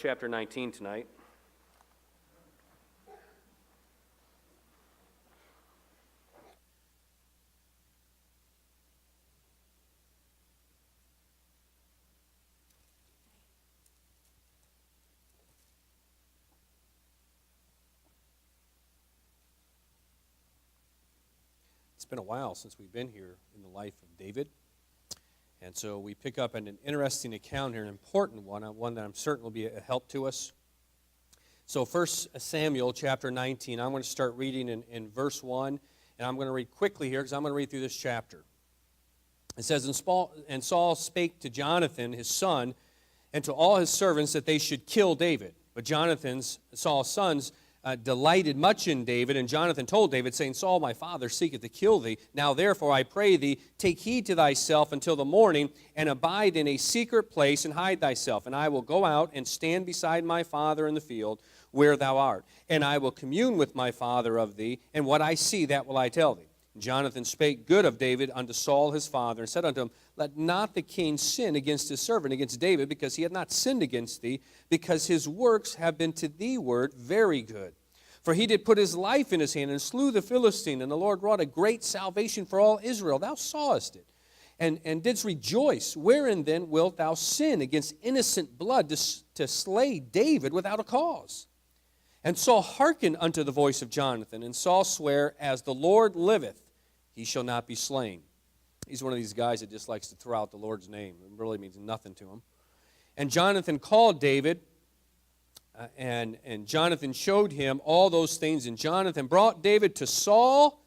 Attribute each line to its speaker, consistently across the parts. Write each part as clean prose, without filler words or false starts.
Speaker 1: chapter 19 tonight. It's been a while since we've been here in the life of David. And so we pick up an interesting account here, an important one that I'm certain will be a help to us. So 1 Samuel chapter 19, I'm going to start reading in verse 1, and I'm going to read quickly here because I'm going to read through this chapter. It says, And Saul spake to Jonathan, his son, and to all his servants that they should kill David. But Saul's sons, delighted much in David, and Jonathan told David, saying, Saul, my father, seeketh to kill thee. Now therefore, I pray thee, take heed to thyself until the morning, and abide in a secret place, and hide thyself. And I will go out and stand beside my father in the field where thou art. And I will commune with my father of thee, and what I see, that will I tell thee. And Jonathan spake good of David unto Saul his father, and said unto him, Let not the king sin against his servant, against David, because he hath not sinned against thee, because his works have been to thee word very good. For he did put his life in his hand, and slew the Philistine, and the Lord wrought a great salvation for all Israel. Thou sawest it, and didst rejoice. Wherein then wilt thou sin against innocent blood to slay David without a cause? And Saul hearkened unto the voice of Jonathan, and Saul sware, As the Lord liveth, he shall not be slain. He's one of these guys that just likes to throw out the Lord's name. It really means nothing to him. And Jonathan called David, and Jonathan showed him all those things. And Jonathan brought David to Saul,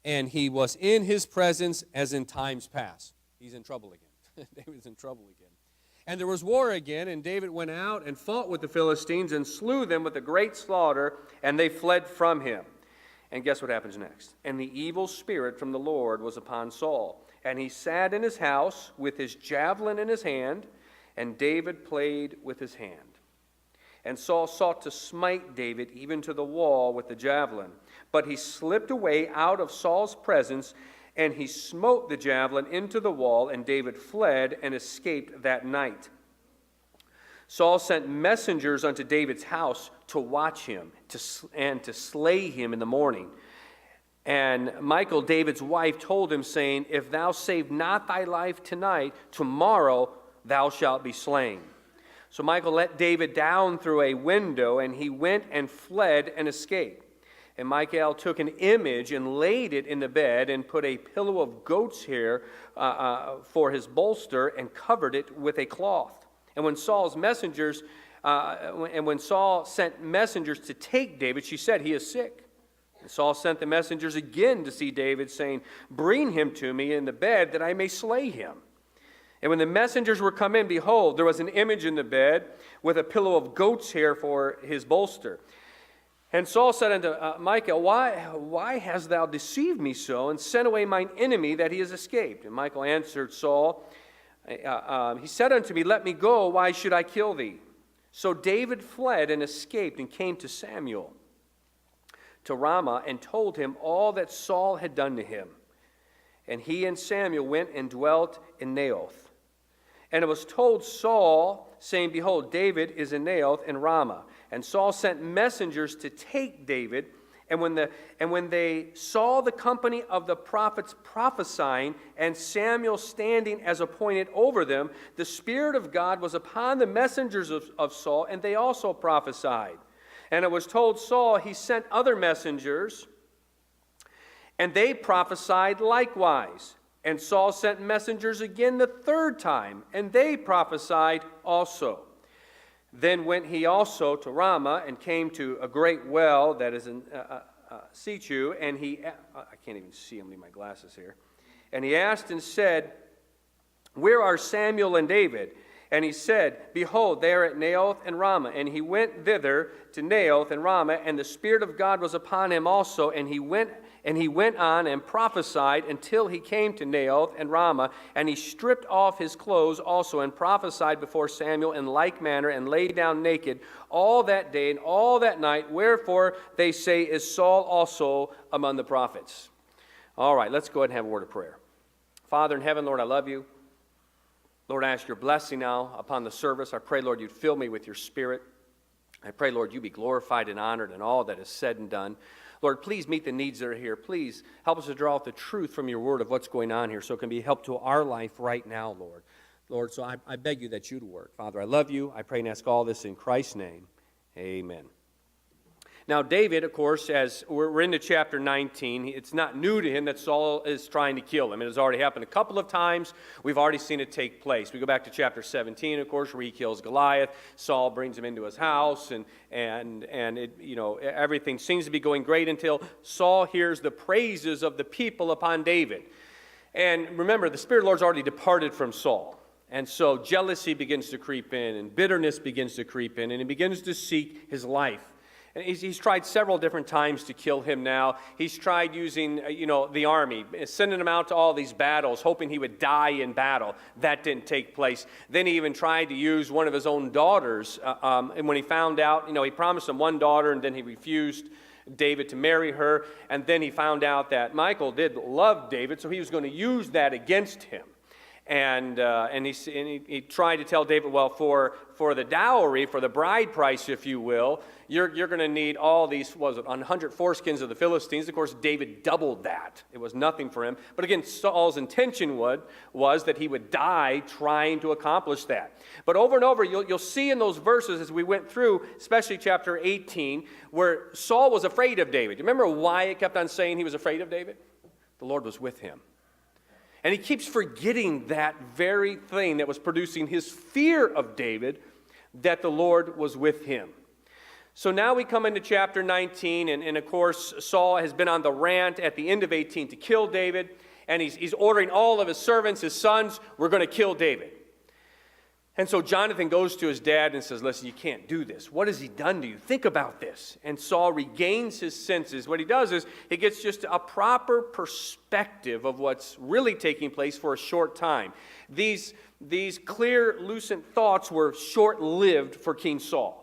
Speaker 1: and he was in his presence as in times past. He's in trouble again. David's in trouble again. And there was war again, and David went out and fought with the Philistines and slew them with a great slaughter, and they fled from him. And guess what happens next? And the evil spirit from the Lord was upon Saul. And he sat in his house with his javelin in his hand, and David played with his hand. And Saul sought to smite David even to the wall with the javelin. But he slipped away out of Saul's presence, and he smote the javelin into the wall, and David fled and escaped that night. Saul sent messengers unto David's house to watch him and to slay him in the morning. And Michal, David's wife, told him, saying, If thou save not thy life tonight, tomorrow thou shalt be slain. So Michal let David down through a window, and he went and fled and escaped. And Michal took an image and laid it in the bed, and put a pillow of goat's hair for his bolster, and covered it with a cloth. And when Saul sent messengers to take David, she said, He is sick. And Saul sent the messengers again to see David, saying, Bring him to me in the bed, that I may slay him. And when the messengers were come in, behold, there was an image in the bed with a pillow of goat's hair for his bolster. And Saul said unto Michal, Why hast thou deceived me so, and sent away mine enemy that he has escaped? And Michal answered Saul, he said unto me, Let me go, why should I kill thee? So David fled and escaped, and came to Samuel, to Ramah, and told him all that Saul had done to him. And he and Samuel went and dwelt in Naioth. And it was told Saul, saying, Behold, David is in Naioth in Ramah. And Saul sent messengers to take David. And when they saw the company of the prophets prophesying, and Samuel standing as appointed over them, the Spirit of God was upon the messengers of Saul, and they also prophesied. And it was told Saul, he sent other messengers, and they prophesied likewise. And Saul sent messengers again the third time, and they prophesied also. Then went he also to Ramah, and came to a great well that is in Situ, and I can't even see him, leave my glasses here. And he asked and said, Where are Samuel and David? And he said, Behold, they are at Naioth and Ramah. And he went thither to Naioth and Ramah, and the Spirit of God was upon him also, and he went on and prophesied until he came to Naioth and Ramah, and he stripped off his clothes also, and prophesied before Samuel in like manner, and lay down naked all that day and all that night. Wherefore they say, Is Saul also among the prophets? All right, let's go ahead and have a word of prayer. Father in heaven, Lord, I love you.
Speaker 2: Lord, I ask your blessing now upon the service. I pray, Lord, you'd fill me with your Spirit. I pray, Lord, you be glorified and honored in all that is said and done. Lord, please meet the needs that are here. Please help us to draw out the truth from your word of what's going on here so it can be help to our life right now, Lord. Lord, so I beg you that you'd work. Father, I love you. I pray and ask all this in Christ's name. Amen. Now, David, of course, as we're into chapter 19, it's not new to him that Saul is trying to kill him. It has already happened a couple of times. We've already seen it take place. We go back to chapter 17, of course, where he kills Goliath. Saul brings him into his house, and it, everything seems to be going great until Saul hears the praises of the people upon David. And remember, the Spirit of the Lord's already departed from Saul. And so jealousy begins to creep in, and bitterness begins to creep in, and he begins to seek his life. And he's tried several different times to kill him now. He's tried using, the army, sending him out to all these battles, hoping he would die in battle. That didn't take place. Then he even tried to use one of his own daughters. And when he found out, he promised him one daughter, and then he refused David to marry her. And then he found out that Michal did love David, so he was going to use that against him. And he tried to tell David, well, for the dowry, for the bride price, if you will, you're going to need all these, 100 foreskins of the Philistines. Of course, David doubled that. It was nothing for him. But again, Saul's intention was that he would die trying to accomplish that. But over and over, you'll see in those verses as we went through, especially chapter 18, where Saul was afraid of David. You remember why it kept on saying he was afraid of David? The Lord was with him. And he keeps forgetting that very thing that was producing his fear of David, that the Lord was with him. So now we come into chapter 19, and of course, Saul has been on the rant at the end of 18 to kill David, and he's ordering all of his servants, his sons, we're going to kill David. And so Jonathan goes to his dad and says, listen, you can't do this. What has he done to you? Think about this. And Saul regains his senses. What he does is he gets just a proper perspective of what's really taking place for a short time. These clear, lucent thoughts were short-lived for King Saul.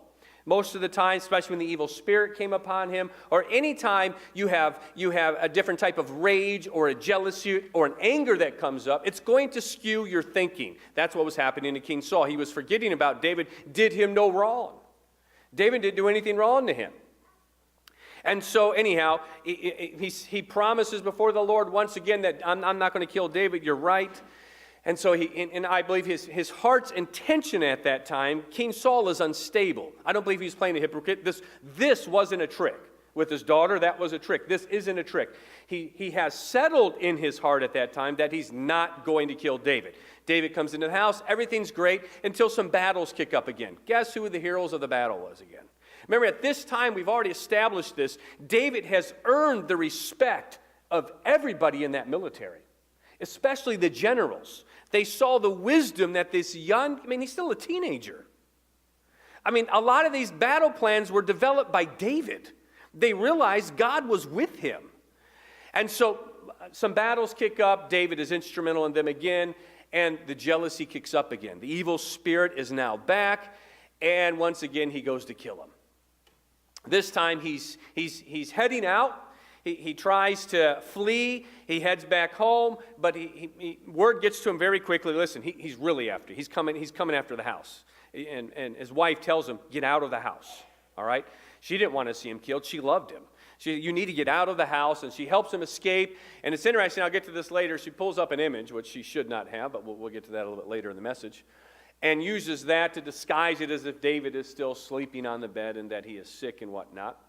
Speaker 2: Most of the time, especially when the evil spirit came upon him, or any time you have a different type of rage or a jealousy or an anger that comes up, it's going to skew your thinking. That's what was happening to King Saul. He was forgetting about David did him no wrong. David didn't do anything wrong to him. And so anyhow, he promises before the Lord once again that I'm not going to kill David, you're right. And so and I believe his heart's intention at that time, King Saul is unstable. I don't believe he's playing a hypocrite. This wasn't a trick. With his daughter, that was a trick. This isn't a trick. He has settled in his heart at that time that he's not going to kill David. David comes into the house, everything's great, until some battles kick up again. Guess who the heroes of the battle was again? Remember, at this time, we've already established this. David has earned the respect of everybody in that military, especially the generals. They saw the wisdom that this he's still a teenager. A lot of these battle plans were developed by David. They realized God was with him. And so some battles kick up. David is instrumental in them again, and the jealousy kicks up again. The evil spirit is now back, and once again he goes to kill him. This time he's heading out. He tries to flee. He heads back home, but word gets to him very quickly. Listen, he's really after. He's coming after the house. And his wife tells him, get out of the house. All right? She didn't want to see him killed. She loved him. You need to get out of the house, and she helps him escape. And it's interesting. I'll get to this later. She pulls up an image, which she should not have, but we'll get to that a little bit later in the message, and uses that to disguise it as if David is still sleeping on the bed and that he is sick and whatnot.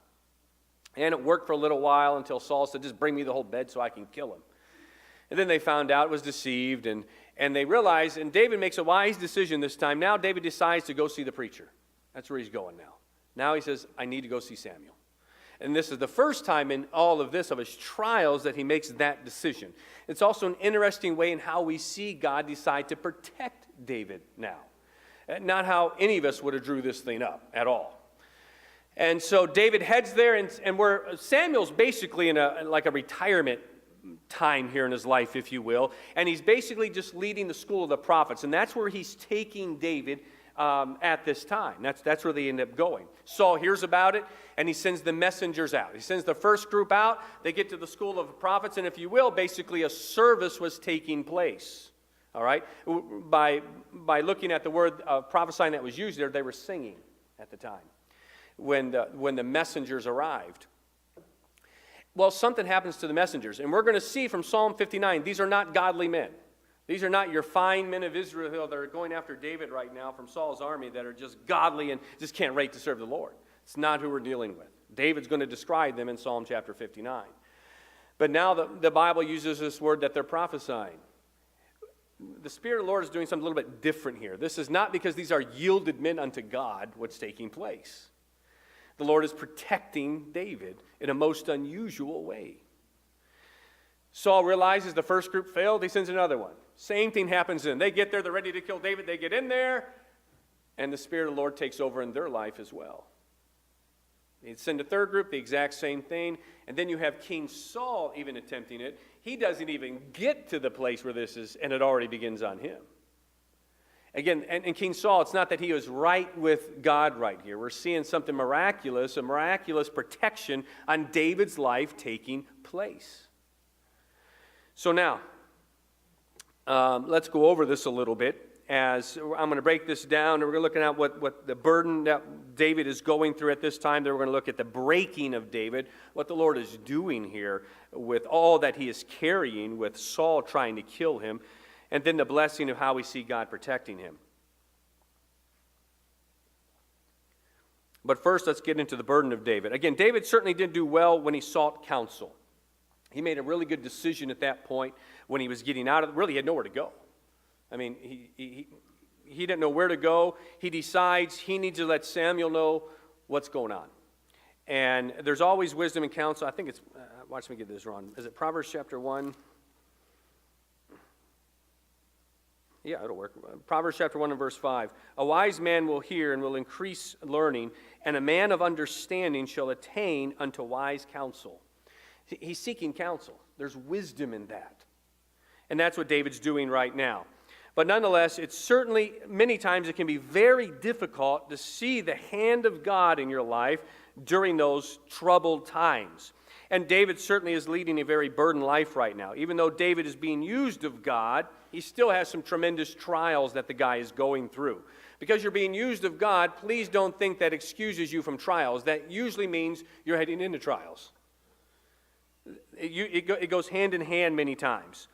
Speaker 2: And it worked for a little while until Saul said, just bring me the whole bed so I can kill him. And then they found out it was deceived, and they realized, and David makes a wise decision this time. Now David decides to go see the preacher. That's where he's going now. Now he says, I need to go see Samuel. And this is the first time in all of this, of his trials, that he makes that decision. It's also an interesting way in how we see God decide to protect David now. Not how any of us would have drew this thing up at all. And so David heads there, and where Samuel's basically in a retirement time here in his life, if you will, and he's basically just leading the school of the prophets, and that's where he's taking David at this time. That's where they end up going. Saul hears about it, and he sends the messengers out. He sends the first group out. They get to the school of the prophets, and if you will, basically a service was taking place. all right? By looking at the word prophesying that was used there, they were singing at the time when the messengers arrived. Well, something happens to the messengers, and we're going to see from Psalm 59, these are not godly men. These are not your fine men of Israel that are going after David right now from Saul's army that are just godly and just can't wait to serve the Lord. It's not who we're dealing with. David's going to describe them in Psalm chapter 59. But now the Bible uses this word that they're prophesying. The Spirit of the Lord is doing something a little bit different here. This is not because these are yielded men unto God what's taking place. The Lord is protecting David in a most unusual way. Saul realizes the first group failed, he sends another one. Same thing happens then. They get there, they're ready to kill David, they get in there, and the Spirit of the Lord takes over in their life as well. They send a third group, the exact same thing, and then you have King Saul even attempting it. He doesn't even get to the place where this is, and it already begins on him. Again, and King Saul, it's not that he was right with God right here. We're seeing something miraculous, a miraculous protection on David's life taking place. So now, let's go over this a little bit. As I'm going to break this down, and we're going to look at what the burden that David is going through at this time. Then we're going to look at the breaking of David, what the Lord is doing here with all that he is carrying with Saul trying to kill him, and then the blessing of how we see God protecting him. But first, let's get into the burden of David. Again, David certainly did do well when he sought counsel. He made a really good decision at that point when he was getting out of it. Really, he had nowhere to go. I mean, he didn't know where to go. He decides he needs to let Samuel know what's going on. And there's always wisdom and counsel. I think it's, watch me get this wrong. Is it Proverbs chapter 1? Yeah, it'll work. Proverbs chapter 1 and verse 5. A wise man will hear and will increase learning, and a man of understanding shall attain unto wise counsel. He's seeking counsel. There's wisdom in that. And that's what David's doing right now. But nonetheless, it's certainly, many times it can be very difficult to see the hand of God in your life during those troubled times. And David certainly is leading a very burdened life right now. Even though David is being used of God, he still has some tremendous trials that the guy is going through. Because you're being used of God, please don't think that excuses you from trials. That usually means you're heading into trials. It goes hand in hand many times.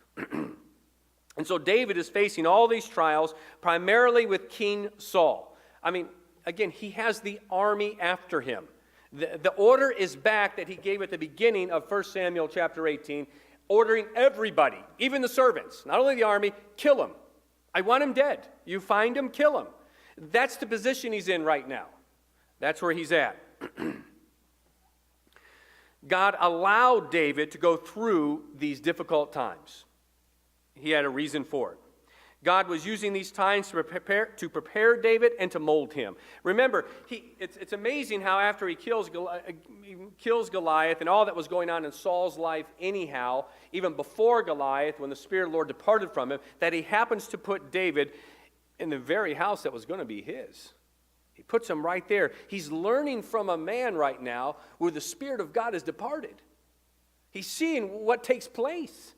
Speaker 2: And so David is facing all these trials, primarily with King Saul. I mean, again, he has the army after him. The order is back that he gave at the beginning of 1 Samuel chapter 18, ordering everybody, even the servants, not only the army, kill him. I want him dead. You find him, kill him. That's the position he's in right now. That's where he's at. God allowed David to go through these difficult times. He had a reason for it. God was using these times to prepare David and to mold him. Remember, it's amazing how after he kills Goliath and all that was going on in Saul's life anyhow, even before Goliath, when the Spirit of the Lord departed from him, that he happens to put David in the very house that was going to be his. He puts him right there. He's learning from a man right now where the Spirit of God has departed. He's seeing what takes place.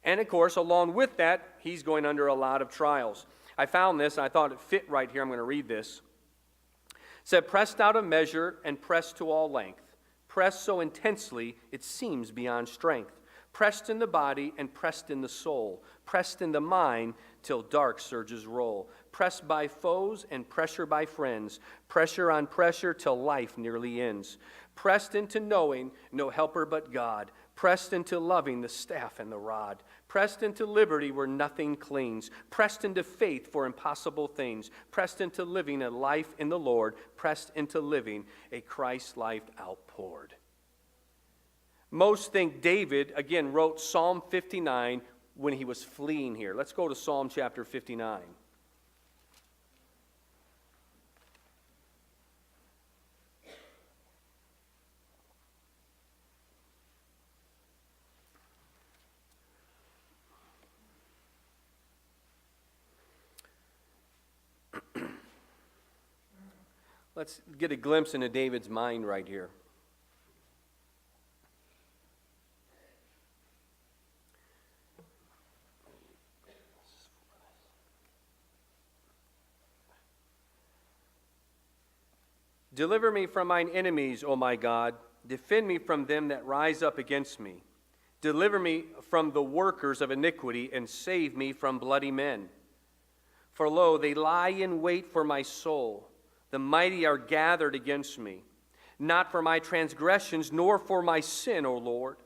Speaker 2: And of course, along with that, he's going under a lot of trials. I found this, and I thought it fit right here. I'm going to read this. It said, pressed out of measure and pressed to all length. Pressed so intensely it seems beyond strength. Pressed in the body and pressed in the soul. Pressed in the mind till dark surges roll. Pressed by foes and pressure by friends. Pressure on pressure till life nearly ends. Pressed into knowing no helper but God. Pressed into loving the staff and the rod. Pressed into liberty where nothing clings. Pressed into faith for impossible things. Pressed into living a life in the Lord. Pressed into living a Christ life outpoured. Most think David, again, wrote Psalm 59 when he was fleeing here. Let's go to Psalm chapter 59. Let's get a glimpse into David's mind right here. Deliver me from mine enemies, O my God. Defend me from them that rise up against me. Deliver me from the workers of iniquity, and save me from bloody men. For lo, they lie in wait for my soul. The mighty are gathered against me. Not for my transgressions, nor for my sin, O Lord.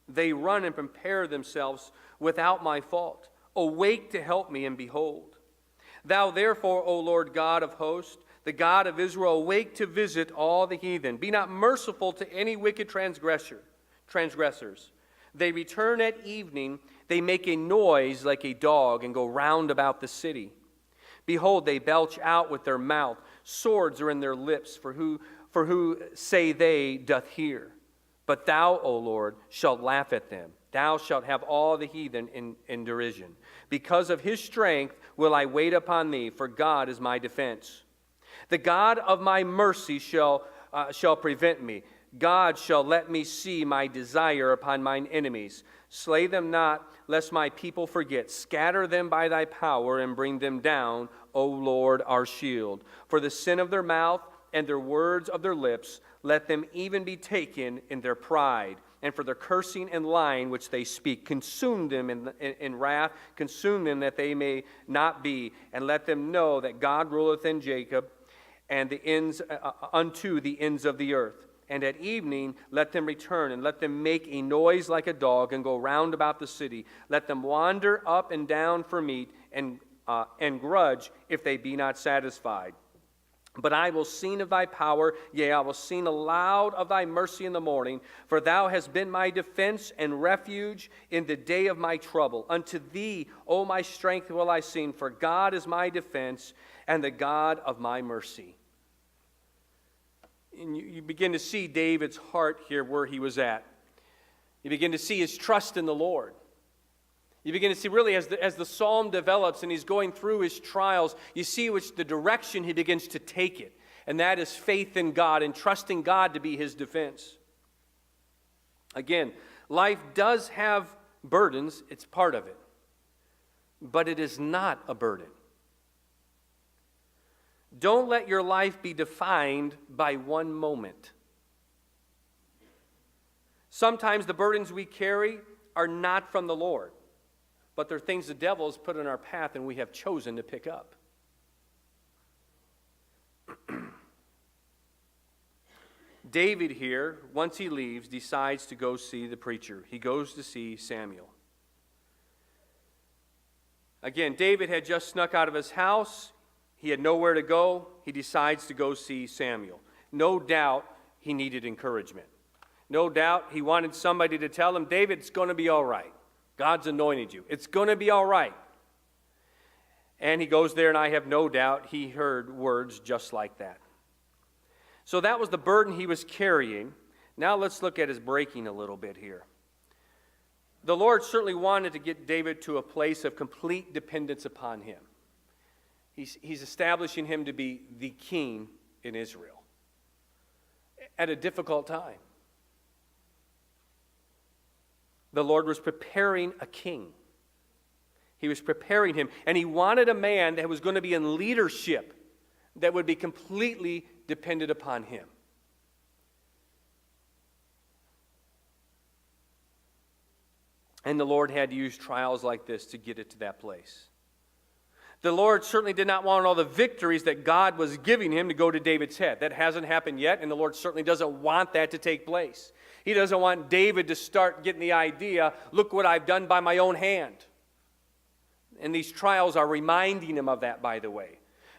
Speaker 2: They run and prepare themselves without my fault. Awake to help me, and behold. Thou therefore, O Lord God of hosts, the God of Israel, awake to visit all the heathen. Be not merciful to any wicked transgressors. They return at evening. They make a noise like a dog and go round about the city. Behold, they belch out with their mouth. Swords are in their lips, for who say they doth hear. But thou, O Lord, shalt laugh at them. Thou shalt have all the heathen in derision. Because of his strength will I wait upon thee, for God is my defense. The God of my mercy shall prevent me. God shall let me see my desire upon mine enemies. Slay them not, lest my people forget. Scatter them by thy power, and bring them down, O Lord, our shield. For the sin of their mouth and their words of their lips, let them even be taken in their pride. And for their cursing and lying which they speak, consume them in wrath, consume them that they may not be, and let them know that God ruleth in Jacob, and the ends unto the ends of the earth. And at evening let them return, and let them make a noise like a dog, and go round about the city. Let them wander up and down for meat, and grudge if they be not satisfied. But I will sing of thy power, yea, I will sing aloud of thy mercy in the morning. For thou hast been my defense and refuge in the day of my trouble. Unto thee, O my strength, will I sing, for God is my defense and the God of my mercy. And you begin to see David's heart here where he was at. You begin to see his trust in the Lord. You begin to see really as the psalm develops and he's going through his trials, you see which the direction he begins to take it. And that is faith in God and trusting God to be his defense. Again, life does have burdens. It's part of it. But it is not a burden. Don't let your life be defined by one moment. Sometimes the burdens we carry are not from the Lord, but they're things the devil has put in our path and we have chosen to pick up. David here, once he leaves, decides to go see the preacher. He goes to see Samuel. Again, David had just snuck out of his house. He had nowhere to go. He decides to go see Samuel. No doubt he needed encouragement. No doubt he wanted somebody to tell him, David, it's going to be all right. God's anointed you. It's going to be all right. And he goes there, and I have no doubt he heard words just like that. So that was the burden he was carrying. Now let's look at his breaking a little bit here. The Lord certainly wanted to get David to a place of complete dependence upon him. He's establishing him to be the king in Israel at a difficult time. The Lord was preparing a king. He was preparing him, and he wanted a man that was going to be in leadership that would be completely dependent upon him. And the Lord had to use trials like this to get it to that place. The Lord certainly did not want all the victories that God was giving him to go to David's head. That hasn't happened yet, and the Lord certainly doesn't want that to take place. He doesn't want David to start getting the idea, look what I've done by my own hand. And these trials are reminding him of that, by the way.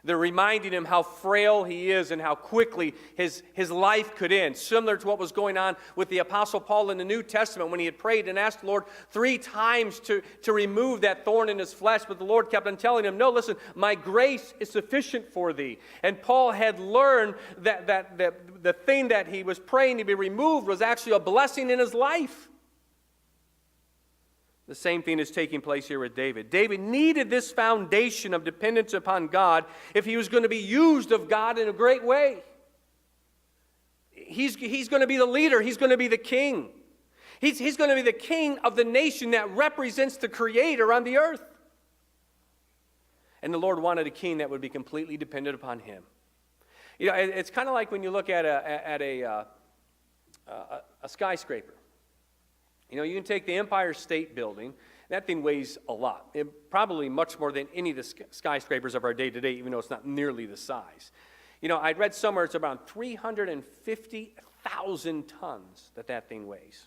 Speaker 2: They're reminding him how frail he is and how quickly his life could end. Similar to what was going on with the Apostle Paul in the New Testament when he had prayed and asked the Lord 3 times to remove that thorn in his flesh. But the Lord kept on telling him, no, listen, my grace is sufficient for thee. And Paul had learned that the thing that he was praying to be removed was actually a blessing in his life. The same thing is taking place here with David. David needed this foundation of dependence upon God if he was going to be used of God in a great way. He's going to be the leader. He's going to be the king. He's going to be the king of the nation that represents the Creator on the earth. And the Lord wanted a king that would be completely dependent upon him. You know, it's kind of like when you look at a skyscraper. You know, you can take the Empire State Building. That thing weighs a lot, probably much more than any of the skyscrapers of our day to day, even though it's not nearly the size. You know, I'd read somewhere it's around 350,000 tons that thing weighs.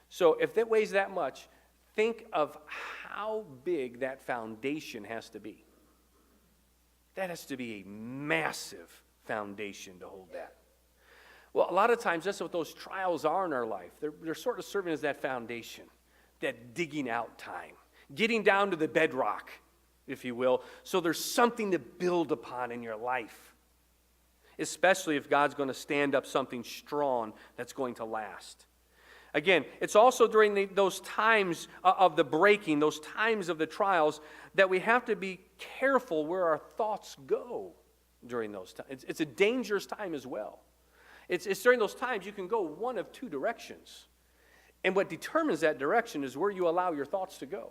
Speaker 2: So if it weighs that much, think of how big that foundation has to be. That has to be a massive foundation to hold that. Well, a lot of times that's what those trials are in our life. They're sort of serving as that foundation, that digging out time, getting down to the bedrock, if you will, so there's something to build upon in your life, especially if God's going to stand up something strong that's going to last. Again, it's also during those times of the breaking, those times of the trials, that we have to be careful where our thoughts go during those times. It's a dangerous time as well. It's during those times you can go one of two directions. And what determines that direction is where you allow your thoughts to go.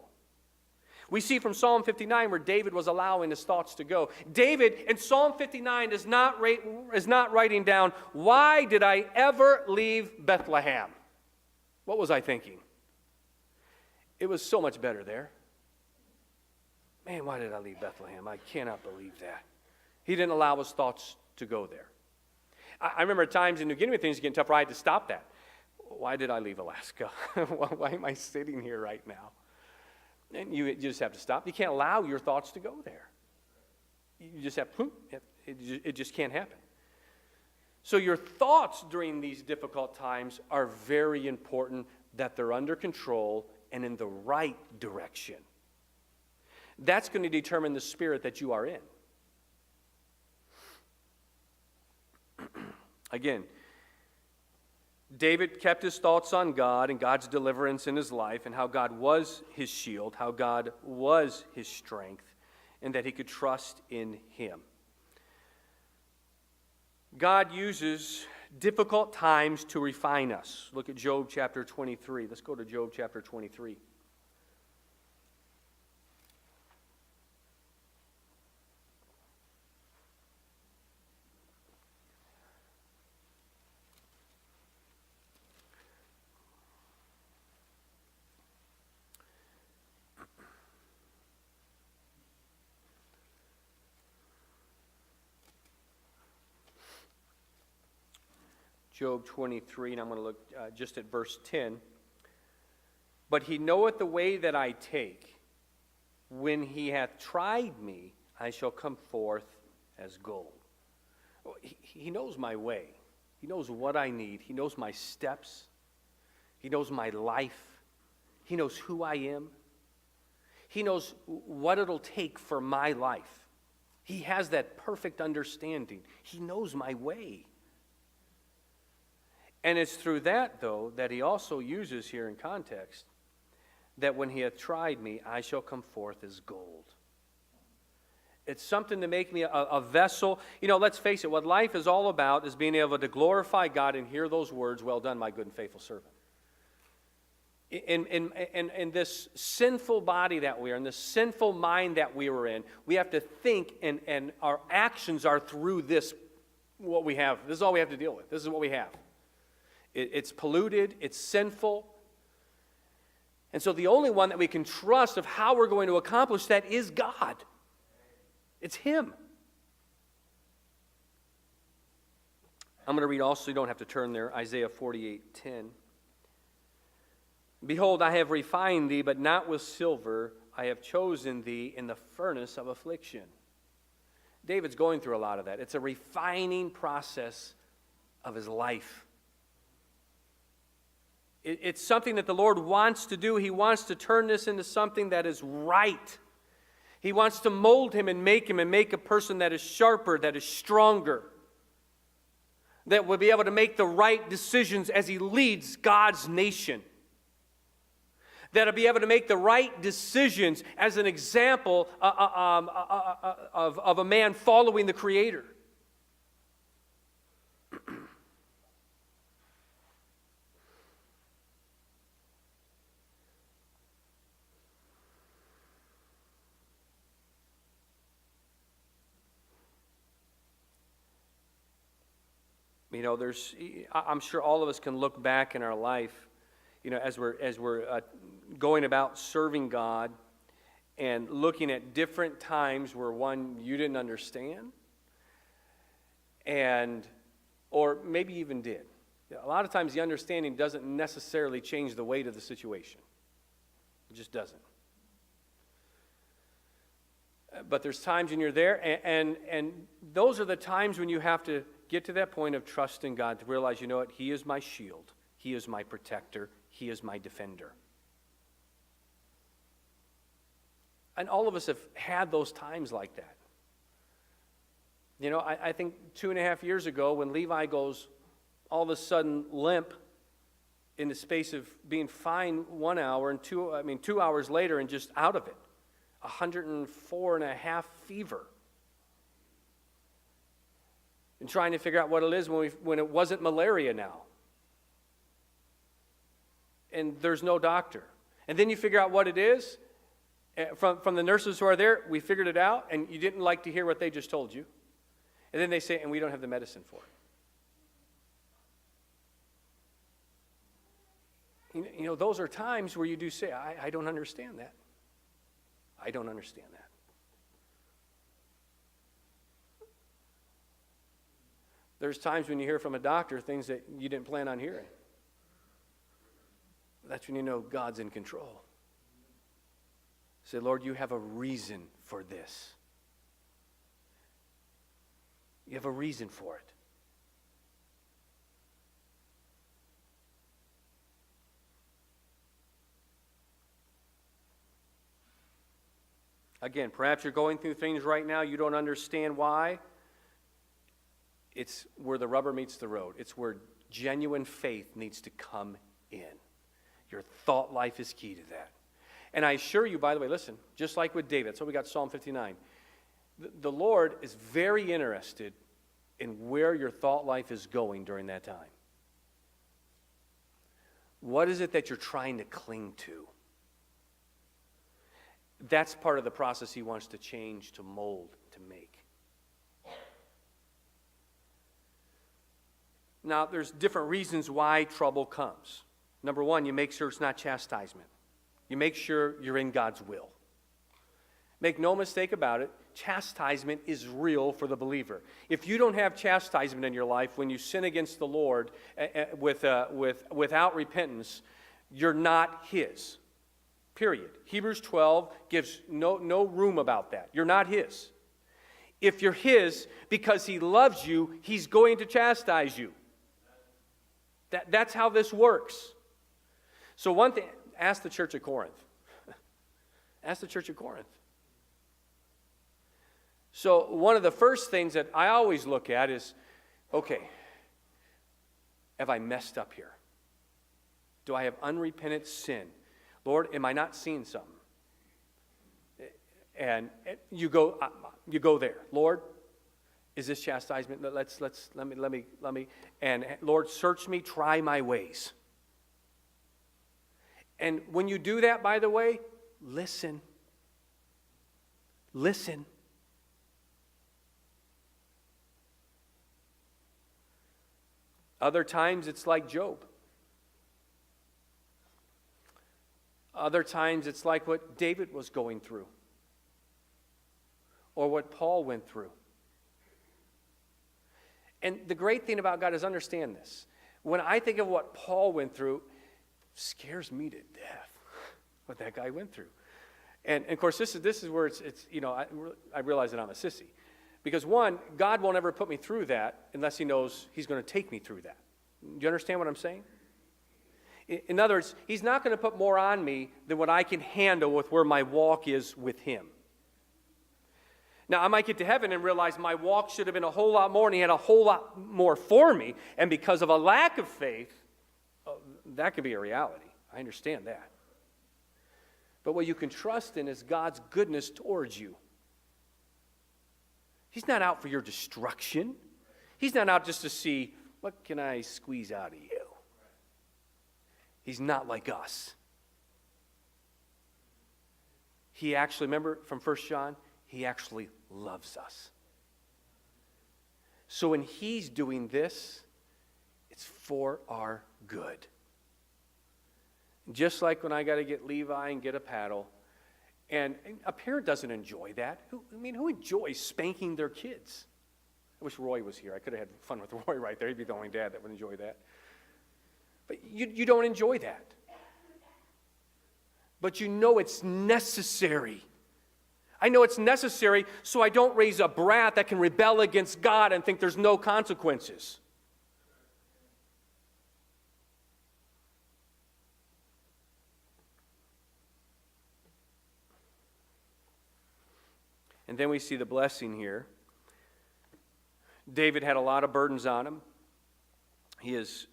Speaker 2: We see from Psalm 59 where David was allowing his thoughts to go. David in Psalm 59 is not writing down, why did I ever leave Bethlehem? What was I thinking? It was so much better there. Man, why did I leave Bethlehem? I cannot believe that. He didn't allow his thoughts to go there. I remember times in the beginning when things getting tougher, I had to stop that. Why did I leave Alaska? Why am I sitting here right now? And you just have to stop. You can't allow your thoughts to go there. You just have, it just can't happen. So your thoughts during these difficult times are very important, that they're under control and in the right direction. That's going to determine the spirit that you are in. Again, David kept his thoughts on God and God's deliverance in his life and how God was his shield, how God was his strength, and that he could trust in him. God uses difficult times to refine us. Look at Job chapter 23. Let's go to Job chapter 23. Job 23, and I'm going to look just at verse 10. But he knoweth the way that I take. When he hath tried me, I shall come forth as gold. He knows my way. He knows what I need. He knows my steps. He knows my life. He knows who I am. He knows what it'll take for my life. He has that perfect understanding. He knows my way. And it's through that, though, that he also uses here in context, that when he hath tried me, I shall come forth as gold. It's something to make me a vessel. You know, let's face it, what life is all about is being able to glorify God and hear those words, well done, my good and faithful servant. In this sinful body that we are, in this sinful mind that we were in, we have to think, and our actions are through this, what we have. This is all we have to deal with. This is what we have. It's polluted, it's sinful. And so the only one that we can trust of how we're going to accomplish that is God. It's Him. I'm going to read also, you don't have to turn there, Isaiah 48:10. Behold, I have refined thee, but not with silver. I have chosen thee in the furnace of affliction. David's going through a lot of that. It's a refining process of his life. It's something that the Lord wants to do. He wants to turn this into something that is right. He wants to mold him and make a person that is sharper, that is stronger, that will be able to make the right decisions as he leads God's nation, that will be able to make the right decisions as an example of a man following the Creator. I'm sure all of us can look back in our life, as we're going about serving God and looking at different times where, one, you didn't understand, or maybe even did. A lot of times the understanding doesn't necessarily change the weight of the situation. It just doesn't. But there's times when you're there, and those are the times when you have to get to that point of trust in God, to realize, you know what, He is my shield, He is my protector, He is my defender. And all of us have had those times like that. I think 2.5 years ago, when Levi goes all of a sudden limp in the space of being fine 1 hour and 2 hours later and just out of it, 104.5 fever, and trying to figure out what it is when it wasn't malaria now, and there's no doctor, and then you figure out what it is from the nurses who are there. We figured it out, and you didn't like to hear what they just told you, and then they say, and we don't have the medicine for it. Those are times where you do say, I don't understand that. I don't understand that. There's times when you hear from a doctor things that you didn't plan on hearing. That's when you know God's in control. Say, Lord, you have a reason for this. You have a reason for it. Again, perhaps you're going through things right now, you don't understand why. It's where the rubber meets the road. It's where genuine faith needs to come in. Your thought life is key to that. And I assure you, by the way, listen, just like with David, so we got Psalm 59. The Lord is very interested in where your thought life is going during that time. What is it that you're trying to cling to? That's part of the process He wants to change, to mold, to make. Now, there's different reasons why trouble comes. Number one, you make sure it's not chastisement. You make sure you're in God's will. Make no mistake about it, chastisement is real for the believer. If you don't have chastisement in your life when you sin against the Lord without repentance, you're not His. Period. Hebrews 12 gives no room about that. You're not His. If you're His, because He loves you, He's going to chastise you. That's how this works. So one thing, ask the church of Corinth. Ask the church of Corinth. So one of the first things that I always look at is, okay, have I messed up here? Do I have unrepentant sin? Let am I not seeing something? And you go there. Lord, is this chastisement? Let me. And Lord, search me, try my ways. And when you do that, by the way, listen. Listen. Other times it's like Job. Other times it's like what David was going through, or what Paul went through. And the great thing about God is, understand this. When I think of what Paul went through, it scares me to death what that guy went through. And of course, this is where it's I realize that I'm a sissy. Because one, God won't ever put me through that unless He knows He's going to take me through that. Do you understand what I'm saying? In other words, He's not going to put more on me than what I can handle with where my walk is with Him. Now, I might get to heaven and realize my walk should have been a whole lot more, and He had a whole lot more for me, and because of a lack of faith, that could be a reality. I understand that. But what you can trust in is God's goodness towards you. He's not out for your destruction. He's not out just to see, what can I squeeze out of you? He's not like us. He actually, remember from 1 John, He actually loves us. So when He's doing this, It's for our good. Just like when I got to get Levi and get a paddle, and a parent doesn't enjoy that. Who enjoys spanking their kids? I wish Roy was here. I could have had fun with Roy right there. He'd be the only dad that would enjoy that. But you don't enjoy that. But you know it's necessary. I know it's necessary so I don't raise a brat that can rebel against God and think there's no consequences. And then we see the blessing here. David had a lot of burdens on him. He is,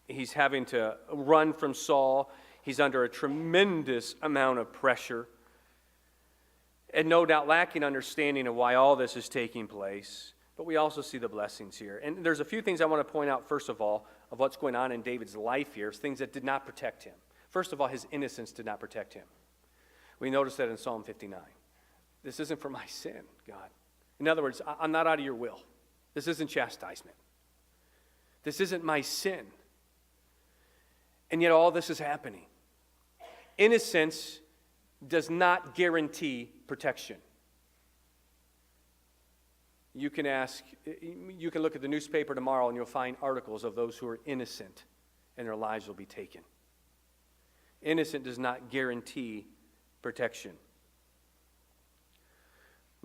Speaker 2: he's having to run from Saul. He's under a tremendous amount of pressure. And no doubt lacking understanding of why all this is taking place. But we also see the blessings here. And there's a few things I want to point out, first of all, of what's going on in David's life here, things that did not protect him. First of all, his innocence did not protect him. We notice that in Psalm 59. This isn't for my sin, God. In other words, I'm not out of your will. This isn't chastisement. This isn't my sin. And yet all this is happening. Innocence does not guarantee protection. You can look at the newspaper tomorrow and you'll find articles of those who are innocent and their lives will be taken. Innocent does not guarantee protection.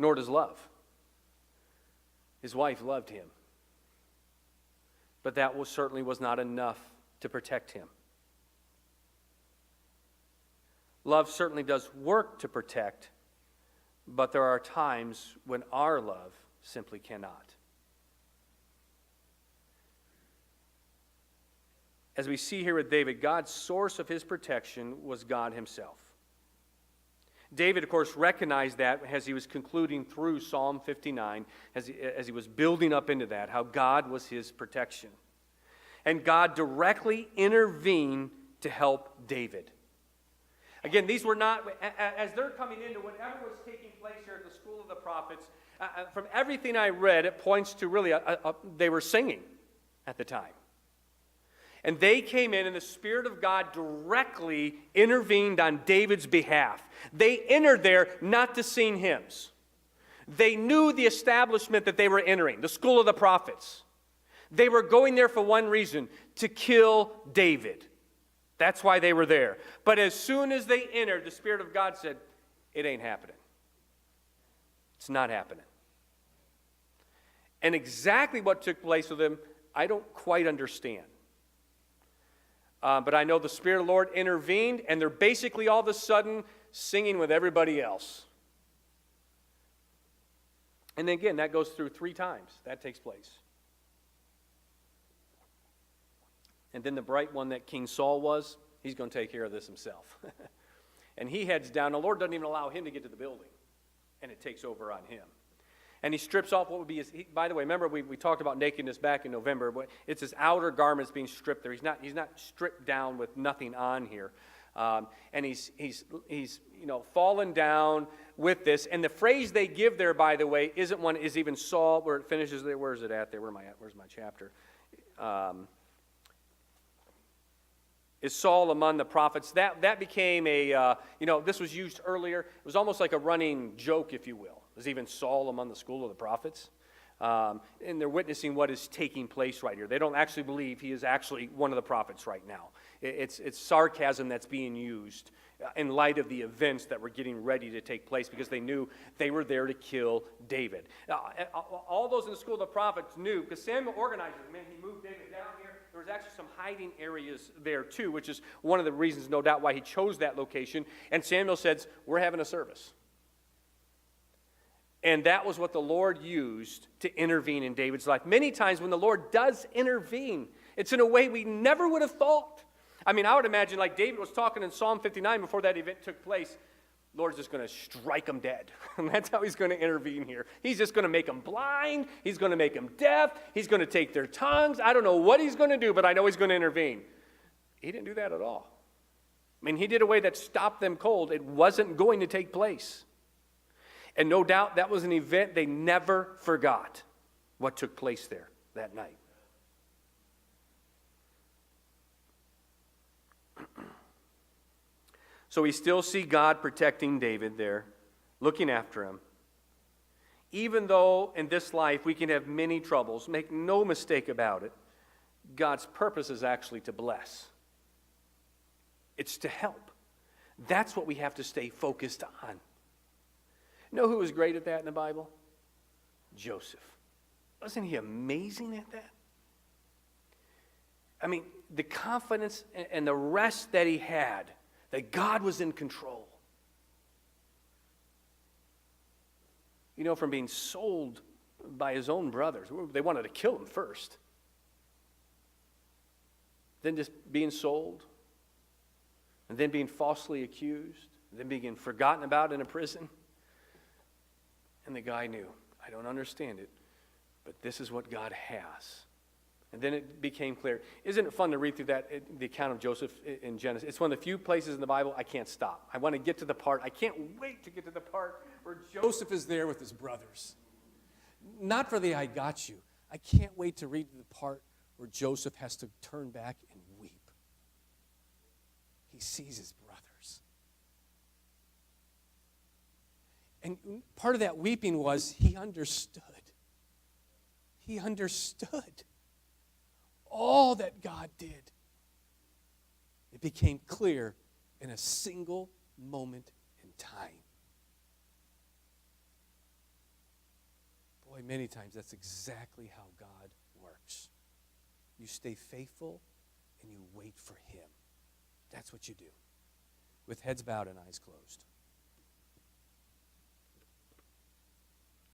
Speaker 2: Nor does love. His wife loved him. But that certainly was not enough to protect him. Love certainly does work to protect, but there are times when our love simply cannot. As we see here with David, God's source of his protection was God himself. David, of course, recognized that as he was concluding through Psalm 59, as he was building up into that, how God was his protection. And God directly intervened to help David. Again, these were not, as they're coming into whatever was taking place here at the School of the Prophets, from everything I read, it points to really, they were singing at the time. And they came in, and the Spirit of God directly intervened on David's behalf. They entered there not to sing hymns. They knew the establishment that they were entering, the School of the Prophets. They were going there for one reason, to kill David. That's why they were there. But as soon as they entered, the Spirit of God said, it ain't happening. It's not happening. And exactly what took place with them, I don't quite understand. But I know the Spirit of the Lord intervened, and they're basically all of a sudden singing with everybody else. And then again, that goes through 3 times. That takes place. And then the bright one that King Saul was, he's going to take care of this himself. And he heads down. The Lord doesn't even allow him to get to the building. And it takes over on him. And he strips off what would be his, by the way, remember we talked about nakedness back in November, but it's his outer garments being stripped there. He's not stripped down with nothing on here. And he's fallen down with this. And the phrase they give there, by the way, is even Saul, where it finishes there. Where is it at there? Where am I at? Where's my chapter? Is Saul among the prophets? That became this was used earlier. It was almost like a running joke, if you will. Is even Saul among the school of the prophets? And they're witnessing what is taking place right here. They don't actually believe he is actually one of the prophets right now. It's sarcasm that's being used in light of the events that were getting ready to take place because they knew they were there to kill David. All those in the school of the prophets knew, because Samuel organized it. Man, he moved David down here. There was actually some hiding areas there too, which is one of the reasons, no doubt, why he chose that location. And Samuel says, we're having a service. And that was what the Lord used to intervene in David's life. Many times when the Lord does intervene, it's in a way we never would have thought. I mean, I would imagine like David was talking in Psalm 59 before that event took place. The Lord's just going to strike him dead. And that's how he's going to intervene here. He's just going to make them blind. He's going to make them deaf. He's going to take their tongues. I don't know what he's going to do, but I know he's going to intervene. He didn't do that at all. I mean, he did a way that stopped them cold. It wasn't going to take place. And no doubt that was an event they never forgot what took place there that night. So we still see God protecting David there, looking after him. Even though in this life we can have many troubles, make no mistake about it, God's purpose is actually to bless. It's to help. That's what we have to stay focused on. You know who was great at that in the Bible? Joseph. Wasn't he amazing at that? I mean, the confidence and the rest that he had, that God was in control. You know, from being sold by his own brothers. They wanted to kill him first. Then just being sold. And then being falsely accused. Then being forgotten about in a prison. And the guy knew, I don't understand it, but this is what God has. And then it became clear. Isn't it fun to read through that, the account of Joseph in Genesis? It's one of the few places in the Bible I can't stop. I want to get to the part, I can't wait to get to the part where Joseph is there with his brothers. Not for the I got you. I can't wait to read the part where Joseph has to turn back and weep. He sees his brothers. And part of that weeping was he understood. He understood all that God did. It became clear in a single moment in time. Boy, many times that's exactly how God works. You stay faithful and you wait for him. That's what you do. With heads bowed and eyes closed.